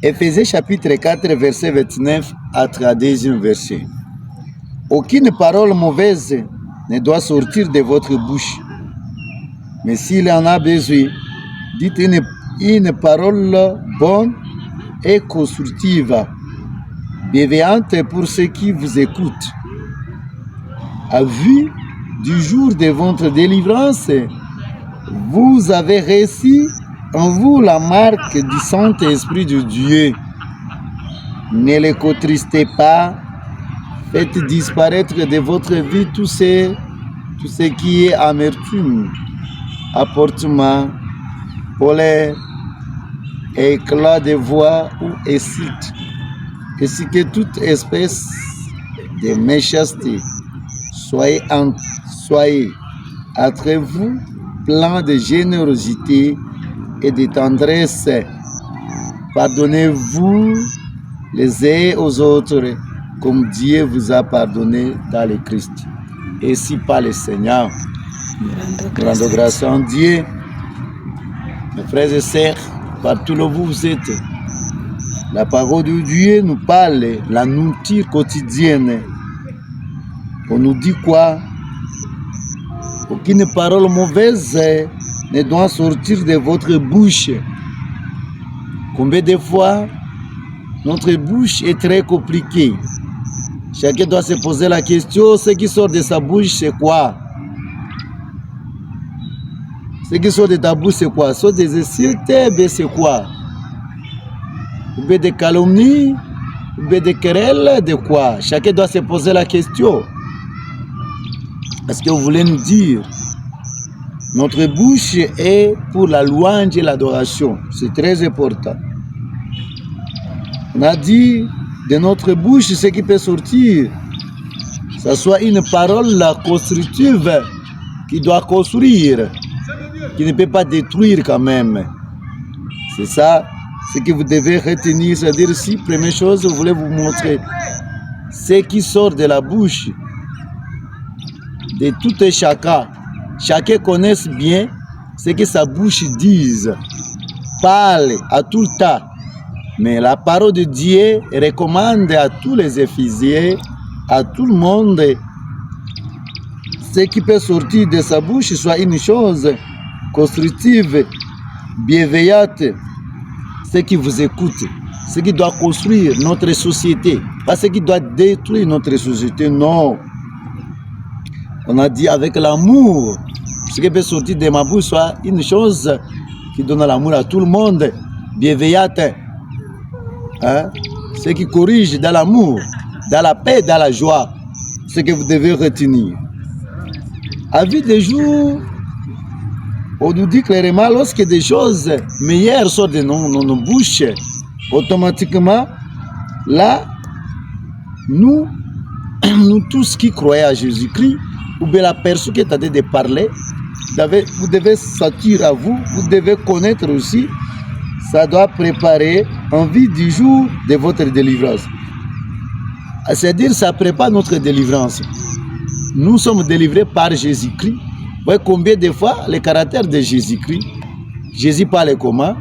Éphésiens chapitre 4, verset 29 à 32e verset. Aucune parole mauvaise ne doit sortir de votre bouche. Mais s'il en a besoin, dites une parole bonne et constructive, bienveillante pour ceux qui vous écoutent. À vue du jour de votre délivrance, vous avez reçu en vous la marque du Saint-Esprit de Dieu. Ne les contristez pas, faites disparaître de votre vie tout ce qui est amertume, apportement, colère, éclat de voix ou excite, ainsi que toute espèce de méchanceté. Soyez entre vous plein de générosité et de tendresse. Pardonnez-vous les uns aux autres comme Dieu vous a pardonné dans le Christ. Et si par le Seigneur, rendons grâce à Dieu. Mes frères et sœurs, partout où vous êtes, la parole de Dieu nous parle, la nourriture quotidienne. On nous dit quoi? Aucune parole mauvaise ne doit sortir de votre bouche. Combien de fois notre bouche est très compliquée? Chacun doit se poser la question, ce qui sort de sa bouche, c'est quoi? Ce qui sort de ta bouche, c'est quoi? Soit des insultes, c'est quoi? Ou bien des calomnies, ou bien des querelles, de quoi? Chacun doit se poser la question. Est-ce que vous voulez nous dire? Notre bouche est pour la louange et l'adoration. C'est très important. On a dit de notre bouche ce qui peut sortir. Que ce soit une parole constructive qui doit construire, qui ne peut pas détruire quand même. C'est ça, ce que vous devez retenir. C'est-à-dire, si, première chose, vous voulez vous montrer ce qui sort de la bouche de tout et chacun. Chacun connaisse bien ce que sa bouche dise, parle à tout le temps. Mais la parole de Dieu recommande à tous les Éphésiens, à tout le monde, ce qui peut sortir de sa bouche soit une chose constructive, bienveillante, ce qui vous écoute, ce qui doit construire notre société, pas ce qui doit détruire notre société, non. On a dit avec l'amour, ce qui peut sortir de ma bouche soit une chose qui donne l'amour à tout le monde, bienveillante, hein? Ce qui corrige dans l'amour, dans la paix, dans la joie, ce que vous devez retenir. À vie des jours, on nous dit clairement, lorsque des choses meilleures sortent de nos bouches, automatiquement, là, nous tous qui croyons à Jésus-Christ, ou bien la personne qui est en train de parler, vous devez s'attirer à vous, vous devez connaître aussi, ça doit préparer en vie du jour de votre délivrance. C'est-à-dire, ça prépare notre délivrance. Nous sommes délivrés par Jésus-Christ. Vous voyez combien de fois le caractère de Jésus-Christ, Jésus parlait comment?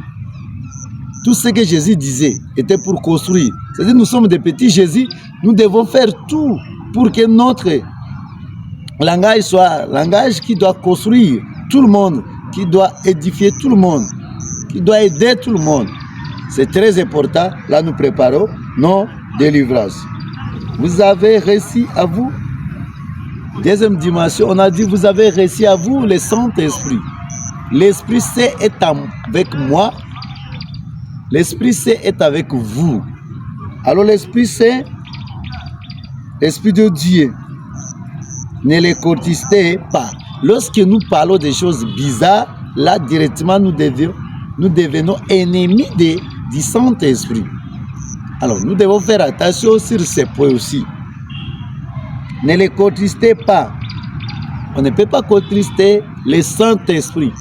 Tout ce que Jésus disait était pour construire. C'est-à-dire, nous sommes des petits Jésus, nous devons faire tout pour que notre langage soit langage qui doit construire tout le monde, qui doit édifier tout le monde, qui doit aider tout le monde. C'est très important. Là, nous préparons nos délivrances. Vous avez reçu à vous. Deuxième dimension, on a dit vous avez reçu à vous le Saint-Esprit. L'Esprit Saint est avec moi. L'Esprit Saint est avec vous. Alors l'Esprit Saint, l'Esprit de Dieu, ne les contestez pas. Lorsque nous parlons des choses bizarres, là directement nous devenons ennemis du Saint-Esprit. Alors nous devons faire attention sur ces points aussi. Ne les contristez pas. On ne peut pas contrister le Saint-Esprit.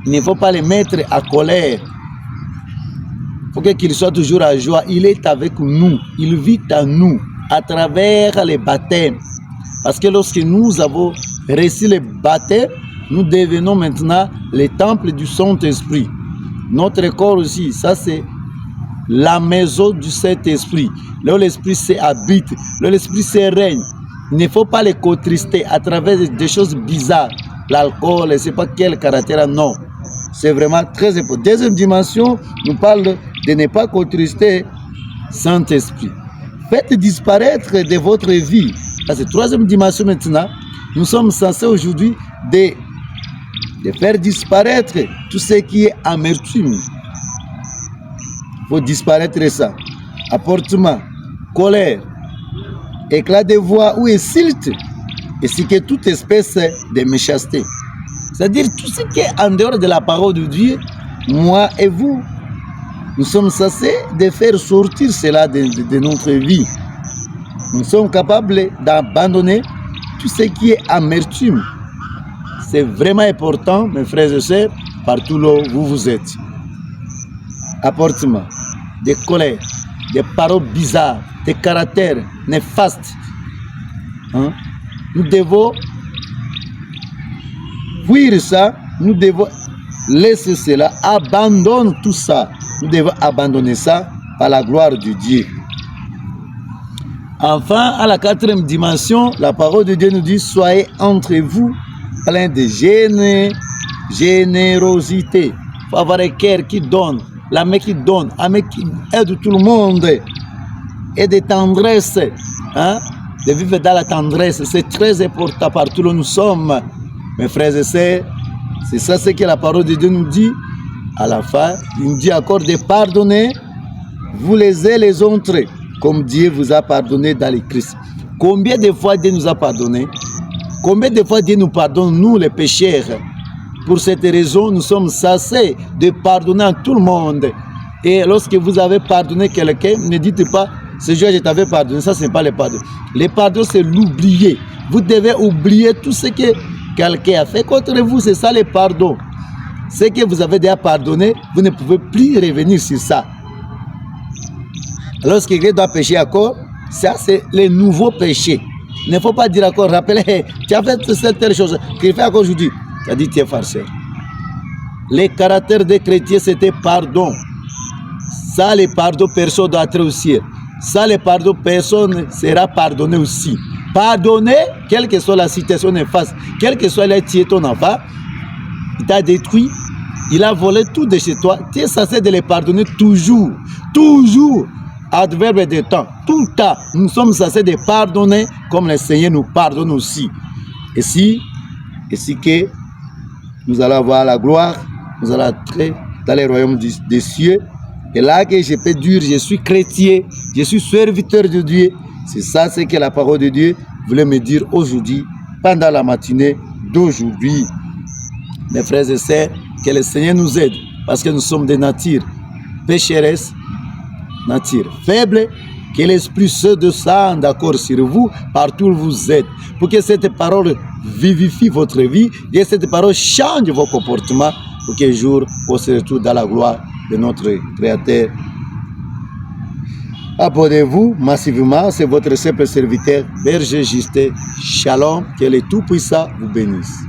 Il ne faut pas les mettre à colère. Il faut qu'il soit toujours à joie. Il est avec nous. Il vit en nous à travers les baptêmes. Parce que lorsque nous avons reçu le baptême, nous devenons maintenant le temple du Saint-Esprit. Notre corps aussi, ça c'est la maison du Saint-Esprit, là où l'Esprit s'habite, là où l'Esprit se règne. Il ne faut pas les contrister à travers des choses bizarres. L'alcool, je ne sais pas quel caractère, non. C'est vraiment très important. Deuxième dimension, nous parle de ne pas contrister Saint-Esprit. Faites disparaître de votre vie. Ça, c'est troisième dimension maintenant. Nous sommes censés aujourd'hui de faire disparaître tout ce qui est amertume. Il faut disparaître ça. Apportement, colère, éclat de voix ou insulte, ainsi que toute espèce de méchanceté. C'est-à-dire tout ce qui est en dehors de la parole de Dieu, moi et vous, nous sommes censés de faire sortir cela de notre vie. Nous sommes capables d'abandonner tout ce qui est amertume. C'est vraiment important, mes frères et sœurs, partout là où vous êtes. Apportement, des colères, des paroles bizarres, des caractères néfastes. Hein? Nous devons fuir ça, nous devons laisser cela, abandonner tout ça. Nous devons abandonner ça par la gloire de Dieu. Enfin, à la quatrième dimension, la parole de Dieu nous dit, soyez entre vous plein de générosité. Il faut avoir un cœur qui donne, la main qui donne, la main qui aide tout le monde, et de tendresse, hein? De vivre dans la tendresse. C'est très important partout où nous sommes, mes frères et sœurs. C'est ça ce que la parole de Dieu nous dit. À la fin, il nous dit encore de pardonner, vous les uns les autres, comme Dieu vous a pardonné dans le Christ. Combien de fois Dieu nous a pardonné? Combien de fois Dieu nous pardonne, nous les pécheurs? Pour cette raison, nous sommes censés de pardonner à tout le monde. Et lorsque vous avez pardonné quelqu'un, ne dites pas, ce jour je t'avais pardonné, ça ce n'est pas le pardon. Le pardon c'est l'oublier. Vous devez oublier tout ce que quelqu'un a fait contre vous, c'est ça le pardon. Ce que vous avez déjà pardonné, vous ne pouvez plus revenir sur ça. Lorsque quelqu'un doit pécher encore, ça c'est le nouveau péché. Il ne faut pas dire encore, rappelez, tu as fait cette telle chose, qu'il fait encore aujourd'hui. Tu as dit, tu es farceur. Le caractère des chrétiens, c'était pardon. Ça, le pardon, personne doit être au ciel. Ça, le pardon, personne sera pardonné aussi. Pardonner, quelle que soit la situation en face, quel que soit les tiers ton enfant, il t'a détruit, il a volé tout de chez toi, tu es censé de le pardonner toujours. Toujours. Adverbe de temps. Tout le temps, nous sommes censés de pardonner comme le Seigneur nous pardonne aussi. Et si que nous allons avoir la gloire, nous allons entrer dans le royaume des cieux. Et là que je peux dire, je suis chrétien, je suis serviteur de Dieu. C'est ça ce que la parole de Dieu voulait me dire aujourd'hui, pendant la matinée d'aujourd'hui. Mes frères et sœurs, que le Seigneur nous aide, parce que nous sommes des natures pécheresses, nature faible, que l'Esprit se descende d'accord sur vous, partout où vous êtes, pour que cette parole vivifie votre vie, et cette parole change vos comportements, pour qu'un jour, on se retrouve dans la gloire de notre Créateur. Abonnez-vous massivement, c'est votre simple serviteur, Berger Justin. Shalom, que le Tout-Puissant vous bénisse.